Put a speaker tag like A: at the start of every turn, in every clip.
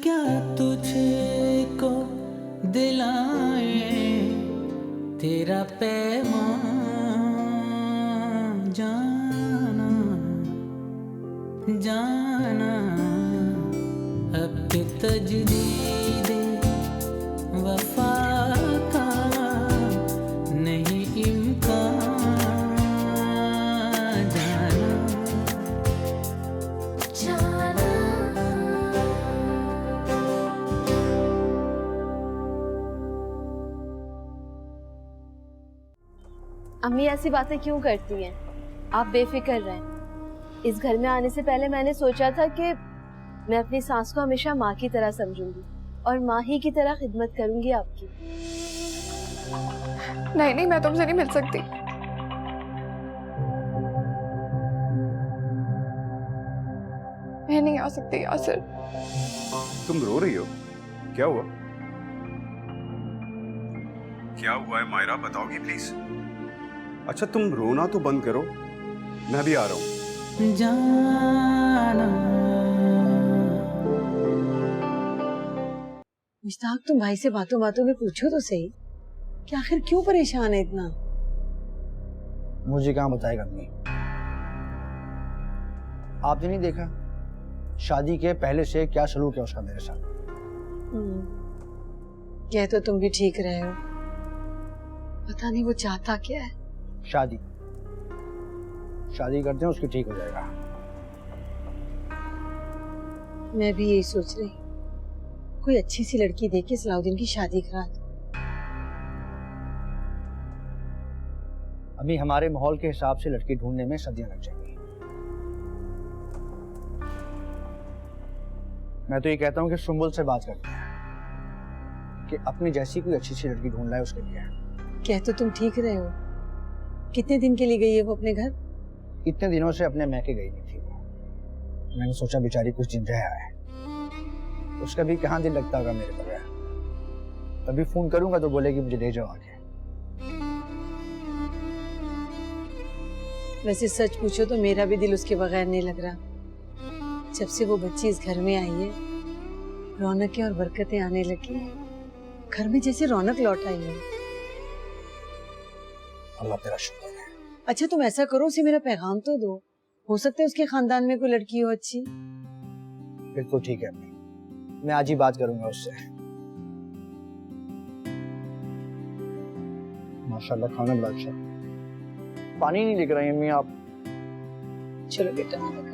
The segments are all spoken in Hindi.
A: क्या तुझको दिलाए तेरा पैगाम जाना जाना, अब के तजदीद वफा का नहीं इम्कान जाना जाना।
B: अम्मी ऐसी बातें क्यों करती हैं? आप बेफिक्र रहें। इस घर में आने से पहले मैंने सोचा था कि मैं अपनी सास को हमेशा माँ की तरह समझूंगी और माँ ही की तरह खिदमत करूंगी आपकी।
C: नहीं नहीं, मैं तुमसे नहीं मिल सकती। मैं नहीं आ सकती यासिर।
D: तुम रो रही हो? क्या हुआ? क्या हुआ है मायरा, बताओगी प्लीज? अच्छा तुम रोना तो बंद करो, मैं भी आ रहा हूँ।
A: जाना
E: मुश्ताक, तुम भाई से बातों बातों में पूछो तो सही कि आखिर क्यों परेशान है इतना।
F: मुझे कहाँ बताएगा अम्मी? आपने नहीं देखा शादी के पहले से क्या सलूक है उसका मेरे साथ?
E: कह तो तुम भी ठीक रहे हो, पता नहीं वो चाहता क्या है।
F: शादी करते हैं, उसकी ठीक हो जाएगा।
E: मैं भी यही सोच रही, कोई अच्छी सी लड़की देख के सलाउद्दीन की शादी करा दो।
F: अभी हमारे माहौल के हिसाब से लड़की ढूंढने में सदियां लग जाएंगी। मैं तो ये कहता हूँ कि सुंबुल से बात करते हैं कि अपनी जैसी कोई अच्छी सी लड़की ढूंढ लाए उसके लिए।
E: कह तो तुम ठीक रहे हो, कितने दिन के लिए गई है वो अपने घर?
F: इतने दिनों से अपने मैके गई नहीं थी वो। मैंने सोचा बेचारी कुछ दिन रह आए, उसका भी कहाँ दिल लगता होगा मेरे बगैर। अभी फोन करूंगा तो बोलेगी मुझे ले जाओ आगे।
E: वैसे सच पूछो तो मेरा भी दिल उसके बगैर नहीं लग रहा। जब से वो बच्ची इस घर में आई है, रौनकें और बरकतें आने लगी, घर में जैसे रौनक लौट आई है।
F: अल्लाह तेरा शुक्र है।
E: अच्छा तुम ऐसा करो, उसे मेरा पैगाम तो दो, हो सकता है उसके खानदान में कोई लड़की हो अच्छी।
F: बिल्कुल ठीक है अम्मी, मैं आज ही बात करूंगा उससे। माशाल्लाह खाना बड़ा अच्छा। पानी नहीं लेकर आई अम्मी आप?
E: चलो बेटा मैं लेकर।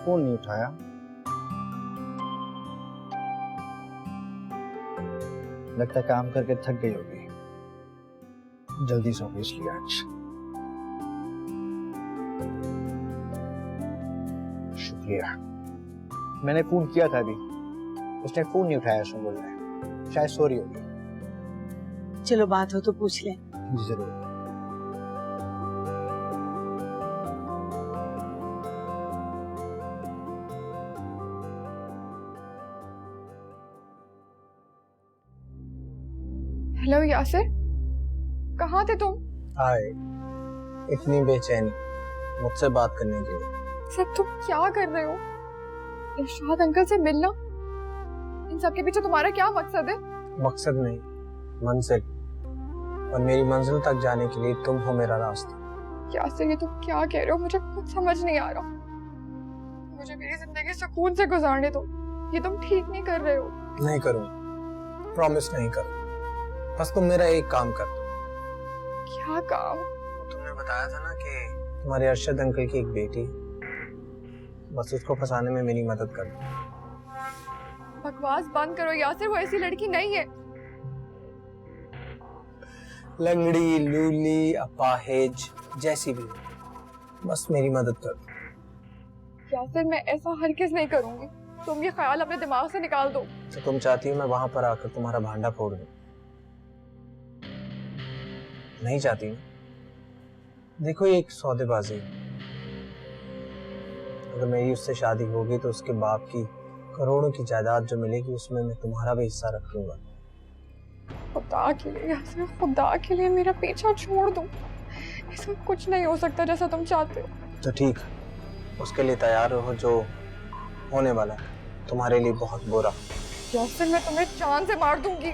F: फोन नहीं उठाया। लगता काम करके थक गई होगी, जल्दी सो गई इसलिए आज। शुक्रिया। मैंने फोन किया था अभी, उसने फोन नहीं उठाया। सुन रहा है, शायद सो रही होगी।
E: चलो बात हो तो पूछ ले।
F: जी जरूर।
C: हेलो यासिर, कहाँ थे तुम?
G: हाय, इतनी बेचैनी मुझसे बात करने के लिए?
C: सर तुम क्या कर रहे हो? इरशाद अंकल से मिलना, इन सब के पीछे तुम्हारा क्या मकसद है?
G: मकसद नहीं, मंजिल, और मेरी मंजिल तक जाने के लिए तुम हो मेरा रास्ता।
C: यासिर ये तुम क्या कह रहे हो? मुझे कुछ समझ नहीं आ रहा। मुझे मेरी जिंदगी सुकून से गुजारने दो, ये तुम ठीक नहीं कर रहे हो।
G: नहीं करूँगा, प्रॉमिस नहीं करूँ। बस तुम मेरा एक काम कर दो।
C: क्या काम?
G: तुमने बताया था ना कि तुम्हारे अरशद अंकल की एक बेटी, बस उसको फंसाने में मेरी मदद कर।
C: बकवास बंद करो यासिर, वो ऐसी लड़की नहीं है।
G: लंगड़ी, लूली, अपाहिज, जैसी भी हो, बस मेरी मदद कर।
C: यासिर मैं ऐसा हरगिज़ नहीं करूंगी, तुम ये ख्याल अपने दिमाग से निकाल दो।
G: तो तुम चाहती हो मैं वहां पर आकर तुम्हारा भांडा फोड़ दूं? नहीं चाहती ना? देखो ये एक सौदेबाजी है। अगर मेरी उससे शादी होगी तो उसके बाप की करोड़ों की जायदाद जो मिलेगी उसमें मैं तुम्हारा भी हिस्सा रख लूंगा।
C: खुदा के लिए यासिर, खुदा के लिए मेरा पीछा छोड़ दो। ऐसा कुछ नहीं हो सकता जैसा तुम चाहते हो।
G: तो ठीक, उसके लिए तैयार रहो, जो होने वाला है तुम्हारे लिए बहुत बुरा।
C: यासिर मैं तुम्हें जान से मार दूंगी।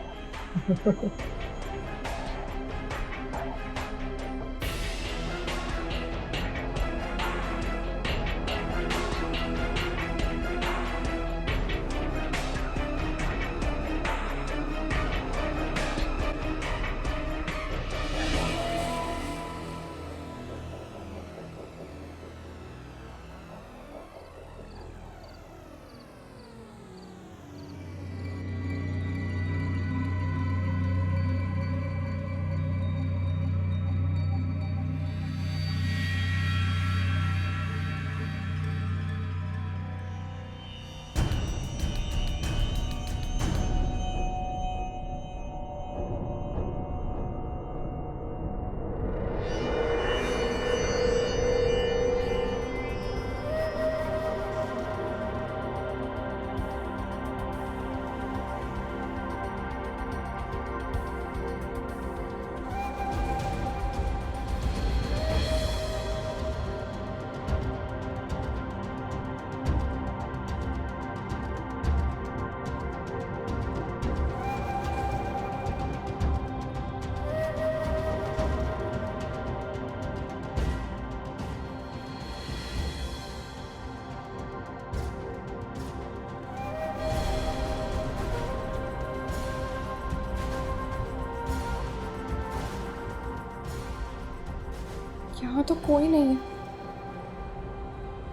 C: यहाँ तो कोई नहीं है।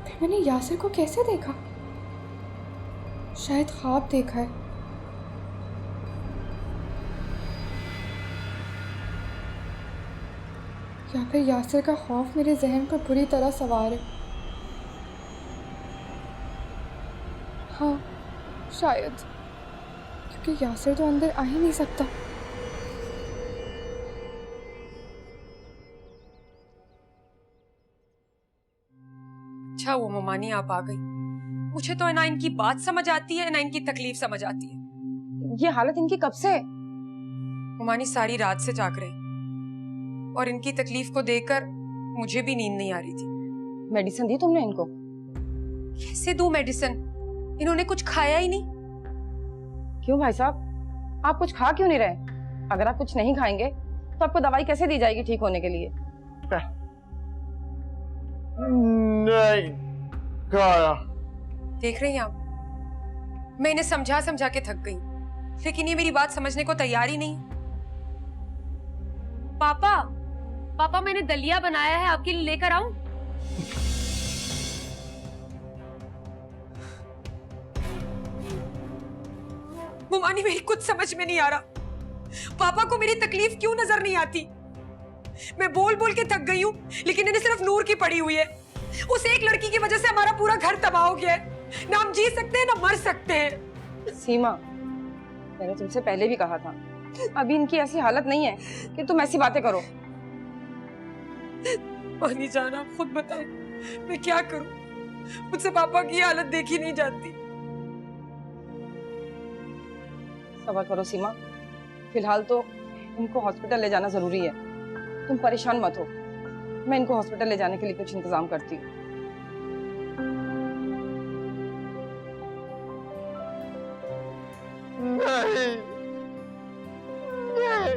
C: फिर मैंने यासिर को कैसे देखा? शायद ख्वाब देखा है। या फिर यासिर का खौफ मेरे जहन पर बुरी तरह सवार है। हाँ शायद, क्योंकि यासिर तो अंदर आ ही नहीं सकता।
H: अच्छा वो मोमानी आप आ गई। मुझे तो ना इनकी बात समझ आती है ना इनकी तकलीफ समझ आती है।
I: ये हालत इनकी कब से है?
H: मोमानी सारी रात से जाग रहे और इनकी तकलीफ को देखकर मुझे भी नींद नहीं आ रही थी।
I: मेडिसिन दी तुमने इनको?
H: कैसे दूं मेडिसिन? इन्होंने कुछ खाया ही नहीं।
I: क्यों भाई साहब, आप कुछ खा क्यों नहीं रहे? अगर आप कुछ नहीं खाएंगे तो आपको दवाई कैसे दी जाएगी ठीक होने के लिए?
J: नहीं खाया।
H: देख रही हैं आप, मैं इन्हें समझा समझा के थक गई, लेकिन ये मेरी बात समझने को तैयार ही नहीं।
B: पापा, पापा मैंने दलिया बनाया है, आपके लिए लेकर आऊं?
H: मुमानी मेरी कुछ समझ में नहीं आ रहा, पापा को मेरी तकलीफ क्यों नजर नहीं आती? मैं बोल बोल के थक गई हूँ, लेकिन इन्हें सिर्फ नूर की पड़ी हुई है। उस एक लड़की की वजह से हमारा पूरा घर तबाह हो गया है। ना हम जी सकते हैं ना मर सकते हैं।
I: सीमा, मैंने तुमसे पहले भी कहा था, अभी इनकी ऐसी हालत नहीं है कि तुम ऐसी बातें करो।
H: पानी जाना, आप खुद बताओ मैं क्या करूं? मुझसे पापा की हालत देखी नहीं जाती।
I: सब्र करो सीमा, फिलहाल तो इनको हॉस्पिटल ले जाना जरूरी है। तुम परेशान मत हो, मैं इनको हॉस्पिटल ले जाने के लिए कुछ इंतजाम करती हूँ।
J: नहीं, नहीं।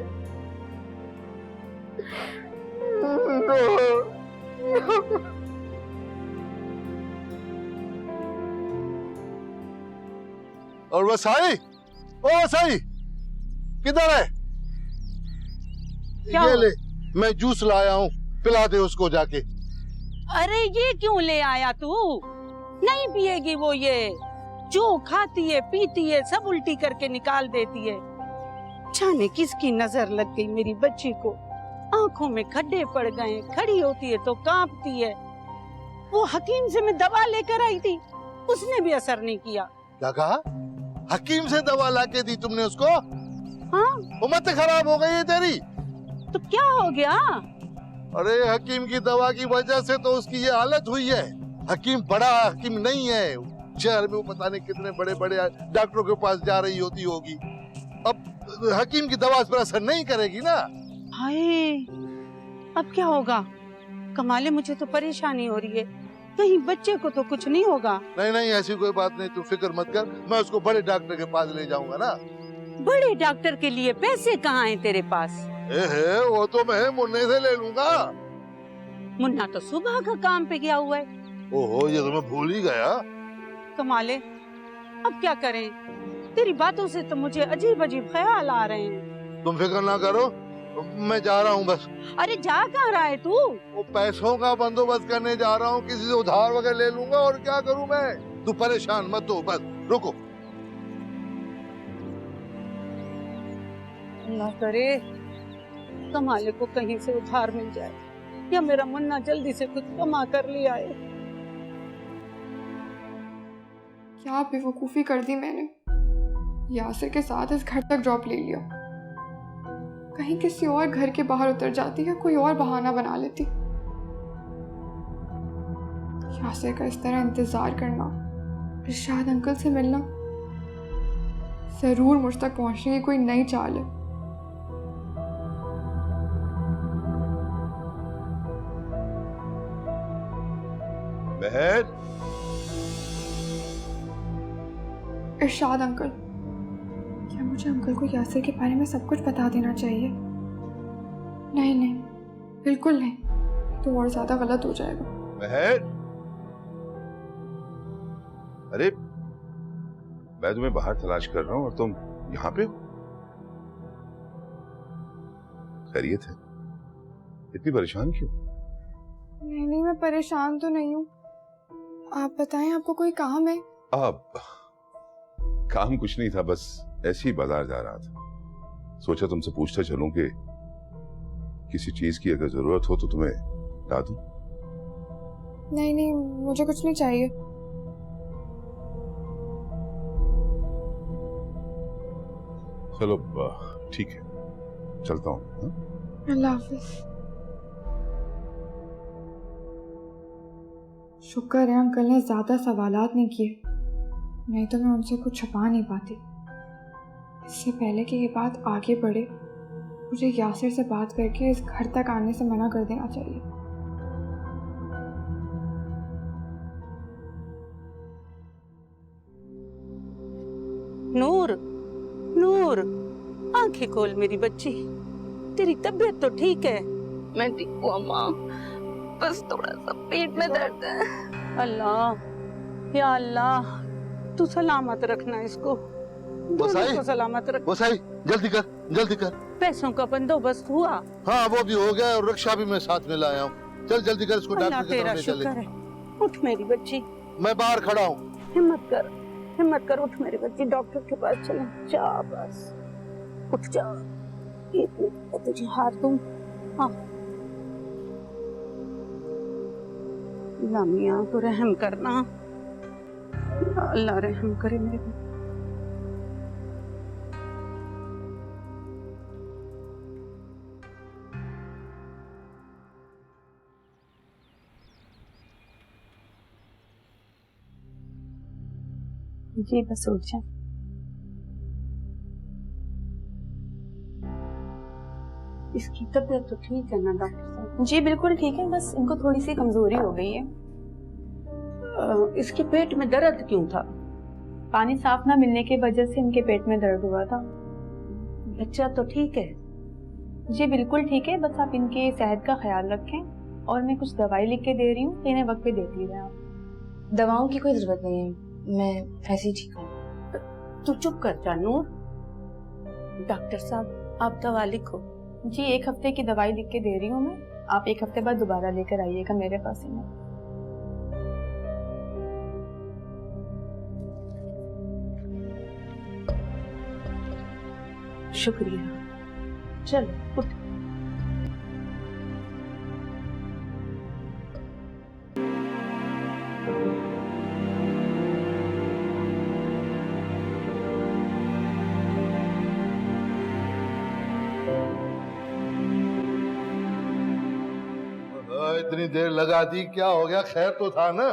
J: और वसाई, ओ वसाई, किधर है? ये ले, मैं जूस लाया हूँ, पिला दे उसको जाके।
E: अरे ये क्यों ले आया तू?
K: नहीं पिएगी वो, ये जो खाती है पीती है सब उल्टी करके निकाल देती है। जाने किसकी नजर लग गई मेरी बच्ची को, आंखों में खड्डे पड़ गए, खड़ी होती है तो कांपती है। वो हकीम से मैं दवा लेकर आई थी, उसने भी असर नहीं किया।
J: क्या कहा? हकीम से दवा लाके दी तुमने उसको?
K: हाँ।
J: उम्मत खराब हो गई है तेरी।
K: तो क्या हो गया?
J: अरे हकीम की दवा की वजह से तो उसकी ये हालत हुई है। हकीम बड़ा हकीम नहीं है, शहर में वो पता नहीं कितने बड़े बड़े डॉक्टरों के पास जा रही होगी। अब हकीम की दवा इस पर असर नहीं करेगी ना।
K: हाय, अब क्या होगा? कमाले, मुझे तो परेशानी हो रही है, कहीं बच्चे को तो कुछ नहीं होगा।
J: नहीं नहीं, ऐसी कोई बात नहीं, तू फिक्र मत कर, मैं उसको बड़े डॉक्टर के पास ले जाऊंगा ना।
K: बड़े डॉक्टर के लिए पैसे कहाँ हैं तेरे पास?
J: वो तो मैं मुन्ने से ले लूंगा।
K: मुन्ना तो सुबह का काम पे गया हुआ है।
J: ओहो, ये तो मैं भूल ही गया।
K: कमाले, अब क्या करें? तेरी बातों से तो मुझे अजीब अजीब ख्याल आ रहे हैं।
J: तुम फिक्र ना करो, मैं जा रहा हूँ बस।
K: अरे जा कहाँ रहा है तू?
J: वो पैसों का बंदोबस्त करने जा रहा हूँ, किसी से उधार वगैरह ले लूंगा, और क्या करूँ मैं। तू परेशान मत हो, बस रुको।
K: अल्लाह करे कमाले को कहीं से उधार मिल जाए, या मेरा मुन्ना जल्दी से कुछ कमा कर ले आए।
C: क्या बेवकूफ़ी कर दी मैंने, यासिर के साथ इस घर तक ड्रॉप ले लिया। कहीं किसी और घर के बाहर उतर जाती या कोई और बहाना बना लेती। यासिर का इस तरह इंतजार करना, इरशाद अंकल से मिलना, जरूर मुझ तक पहुंचने की कोई नई चाल है।
J: बहन,
C: इरशाद अंकल, क्या मुझे अंकल को यासिर के बारे में सब कुछ बता देना चाहिए? नहीं नहीं, बिल्कुल नहीं, तो और ज्यादा गलत हो जाएगा।
J: बहन, अरे मैं तुम्हें बाहर तलाश कर रहा हूँ और तुम यहाँ पे हो? खैरियत है? इतनी परेशान क्यों?
C: नहीं नहीं, मैं परेशान तो नहीं हूँ। आप बताएं, आपको कोई काम है?
J: अब काम कुछ नहीं था, बस ऐसे ही बाजार जा रहा था, सोचा तुमसे पूछता चलूं कि किसी चीज की अगर जरूरत हो तो तुम्हें ला दूं।
C: नहीं नहीं, मुझे कुछ नहीं चाहिए।
J: चलो ठीक है, चलता हूँ।
C: अल्लाह हाफिज। शुक्र है अंकल ने ज्यादा सवालात नहीं किए, नहीं तो मैं उनसे कुछ छुपा नहीं पाती। इससे पहले कि ये बात आगे बढ़े, मुझे यासिर से बात करके इस घर तक आने से मना कर देना चाहिए।
K: नूर, नूर, आंखें खोल मेरी बच्ची, तेरी तबीयत तो ठीक है?
B: मैं ठीक हूँ अम्मा, बस थोड़ा सा पेट में दर्द है।
K: अल्लाह या अल्लाह, तू सलामत रखना इसको, दोनों को सलामत रख।
J: वसाई, जल्दी कर, जल्दी कर।
K: पैसों का बंदोबस्त हुआ?
J: हाँ, वो भी हो गया और रिक्शा भी मैं साथ में लाया हूँ। चल जल्दी कर, इसको डॉक्टर की तरफ ले चले।
K: उठ मेरी बच्ची,
J: मैं बाहर खड़ा हूँ।
K: हिम्मत कर, हिम्मत कर, उठ मेरी बच्ची, डॉक्टर के पास चले। जा बस, उठ जा, तुझे हाथ दूं। हाँ, लामिया तो रहम करना, अल्लाह रहम करे मेरे को। जी बस उठ जा। इसकी तबीयत तो ठीक है ना डॉक्टर साहब?
B: जी बिल्कुल ठीक है, बस इनको थोड़ी सी कमजोरी हो गई है।
K: इसके पेट में दर्द क्यों था?
B: पानी साफ ना मिलने की वजह से इनके पेट में दर्द हुआ था।
K: बच्चा तो ठीक है?
B: जी बिल्कुल ठीक है, बस आप इनकी सेहत का ख्याल रखें, और मैं कुछ दवाई लिख के दे रही हूँ, इन्हें वक्त पे देती रहें आप।
L: दवाओं की कोई जरूरत नहीं है, मैं ऐसे ही ठीक हूँ।
K: तू चुप कर जा नूर। डॉक्टर साहब आप दवा लिखो।
B: जी 1 हफ्ते की दवाई लिख के दे रही हूँ मैं, आप 1 हफ्ते बाद दोबारा लेकर आइएगा मेरे पास इन्हें।
K: शुक्रिया। चलो उठ।
J: इतनी देर लगा दी, क्या हो गया? खैर तो था ना?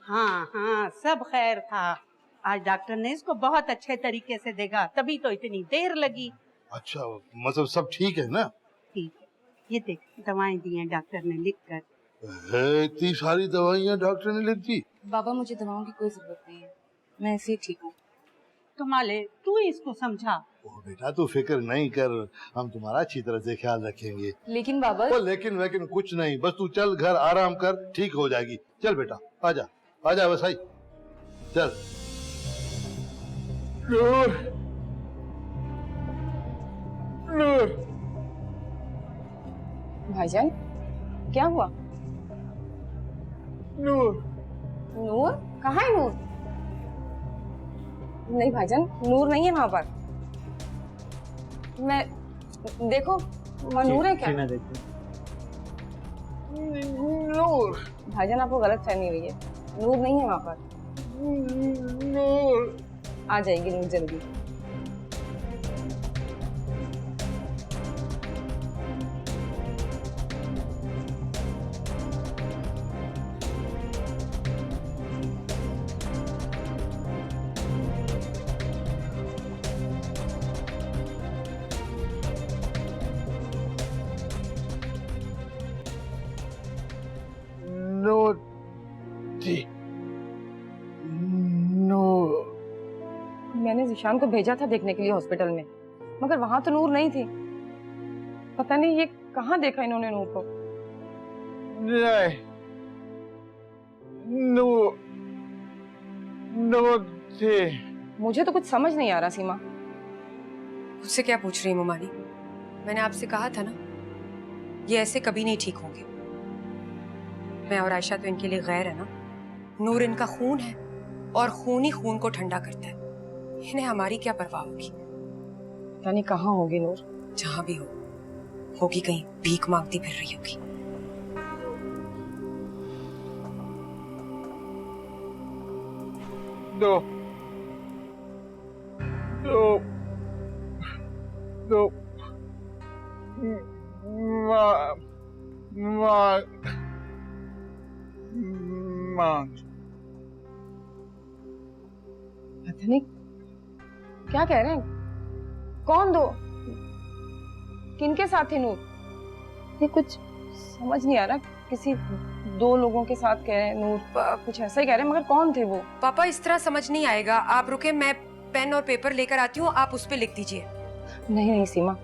K: हाँ हाँ, सब खैर था। आज डॉक्टर ने इसको बहुत अच्छे तरीके से देखा, तभी तो इतनी देर लगी।
J: अच्छा, मतलब सब ठीक है ना?
K: ठीक है, ये देख दवाएं दी हैं डॉक्टर ने लिख कर।
J: इतनी सारी दवाइयाँ डॉक्टर ने लिख दी?
L: बाबा मुझे दवाओं की कोई जरूरत नहीं है, मैं ऐसे ही ठीक हूँ।
K: कमाले, तू ही इसको समझा।
J: ओ बेटा तू फिक्र नहीं कर, हम तुम्हारा अच्छी तरह से ख्याल रखेंगे।
L: लेकिन बाबा।
J: ओ लेकिन वेकिन कुछ नहीं, बस तू चल घर आराम कर, ठीक हो जाएगी। चल बेटा आजा, आजा वसाई, चल। नूर, नूर।
I: भाईजान क्या हुआ?
J: नूर,
I: नूर कहाँ है? नूर नहीं भाईजान, नूर नहीं है वहाँ पर। मैं देखो वहाँ नूर है क्या?
J: नूर।
I: भाईजान आपको गलत फहमी हुई है, नूर नहीं है वहाँ पर।
J: नूर
I: आ जाएगी नूर जल्दी।
J: नूर जी, नूर।
I: मैंने जिशान को भेजा था देखने के लिए हॉस्पिटल में, मगर वहां तो नूर नहीं थी। पता नहीं ये कहाँ देखा इन्होंने नूर को।
J: नहीं, नूर, नूर थी।
I: मुझे तो कुछ समझ नहीं आ रहा सीमा।
H: मुझसे क्या पूछ रही है मोमानी? मैंने आपसे कहा था ना, ये ऐसे कभी नहीं ठीक होंगे। मैं और आयशा तो इनके लिए गैर है ना। नूर इनका खून है और खून ही खून को ठंडा करता है। इन्हें हमारी क्या परवाह होगी?
I: यानी कहाँ होगी नूर?
H: जहां भी हो, होगी कहीं भीख मांगती फिर रही होगी।
J: दो, दो, दो,
I: पता नहीं क्या कह रहे हैं। कौन दो? किनके साथ है नूर? ये कुछ समझ नहीं आ रहा। किसी दो लोगों के साथ कह रहे हैं नूर, कुछ ऐसा ही कह रहे हैं, मगर कौन थे वो?
H: पापा इस तरह समझ नहीं आएगा। आप रुके, मैं पेन और पेपर लेकर आती हूँ, आप उस पे लिख दीजिए।
I: नहीं नहीं सीमा,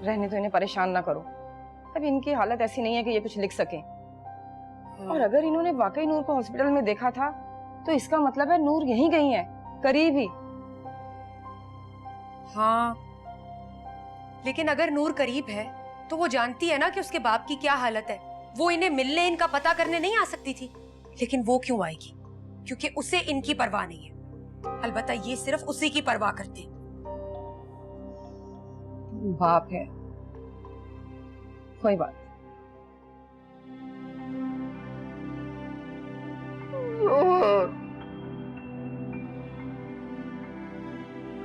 I: रहने तो, इन्हें परेशान ना करो। अब इनकी हालत ऐसी नहीं है कि ये कुछ लिख सके। और अगर इन्होंने वाकई नूर को हॉस्पिटल में देखा था तो इसका मतलब है नूर यहीं गई है, करीब ही।
H: हाँ, लेकिन अगर नूर करीब है तो वो जानती है ना कि उसके बाप की क्या हालत है। वो इन्हें मिलने, इनका पता करने नहीं आ सकती थी। लेकिन वो क्यों आएगी? क्योंकि उसे इनकी परवाह नहीं है। अलबत्ता ये सिर्फ उसी की परवाह करते हैं।
I: बाप है, कोई बात।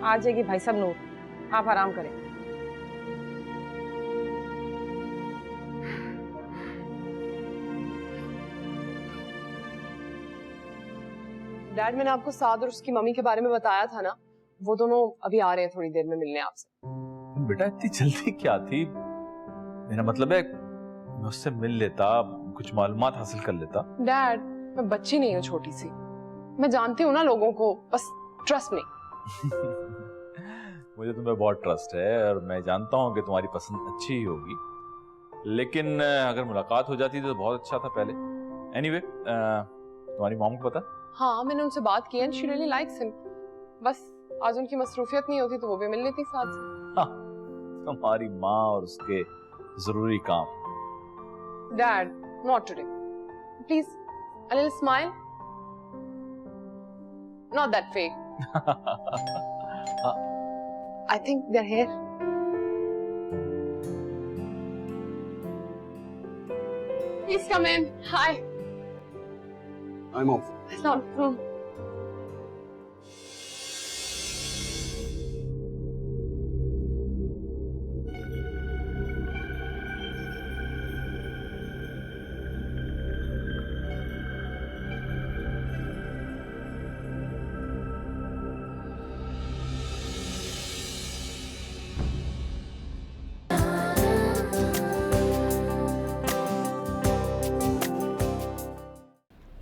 I: आ जाएगी भाई साहब नूर, आप आराम करें।
M: डैड, मैंने आपको साद और उसकी मम्मी के बारे में बताया था ना, वो दोनों अभी आ रहे हैं थोड़ी देर में मिलने आपसे।
N: बेटा इतनी जल्दी क्या थी? मेरा मतलब है मैं उससे मिल लेता, कुछ मालूमात हासिल कर लेता।
M: डैड, मैं बच्ची नहीं हूँ छोटी सी, मैं जानती हूँ ना लोगों को, बस ट्रस्ट मी।
N: मुझे तुम्हें बहुत ट्रस्ट है और मैं जानता हूँ कि तुम्हारी पसंद अच्छी ही होगी, लेकिन अगर मुलाकात हो जाती तो बहुत अच्छा था पहले। एनीवे, तुम्हारी मॉम को पता?
M: हाँ, मैंने उनसे बात की, शी रियली लाइक्स हिम। बस आज उनकी मसरूफियत नहीं होती तो वो भी मिल लेती साथ से।
N: हाँ, तुम्हारी माँ और उसके जरूरी काम।
M: Dad, not today please, a little smile, not that fake. I think they're here. Please come in. Hi.
D: I'm off.
M: It's not true.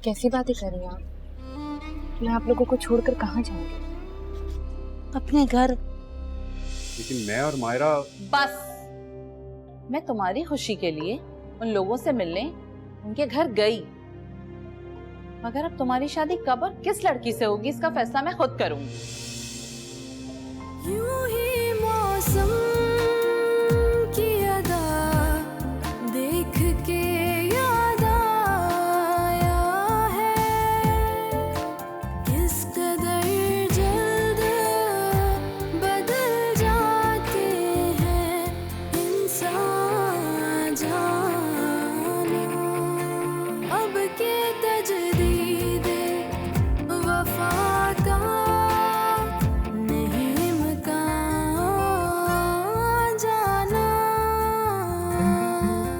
L: कैसी बातें कर रही हैं आप? मैं आप लोगों को छोड़कर कहाँ जाऊंगी?
K: अपने घर।
D: लेकिन मैं और मायरा।
O: बस, मैं तुम्हारी खुशी के लिए उन लोगों से मिलने उनके घर गई, मगर अब तुम्हारी शादी कब और किस लड़की से होगी इसका फैसला मैं खुद करूंगी।
A: यूं ही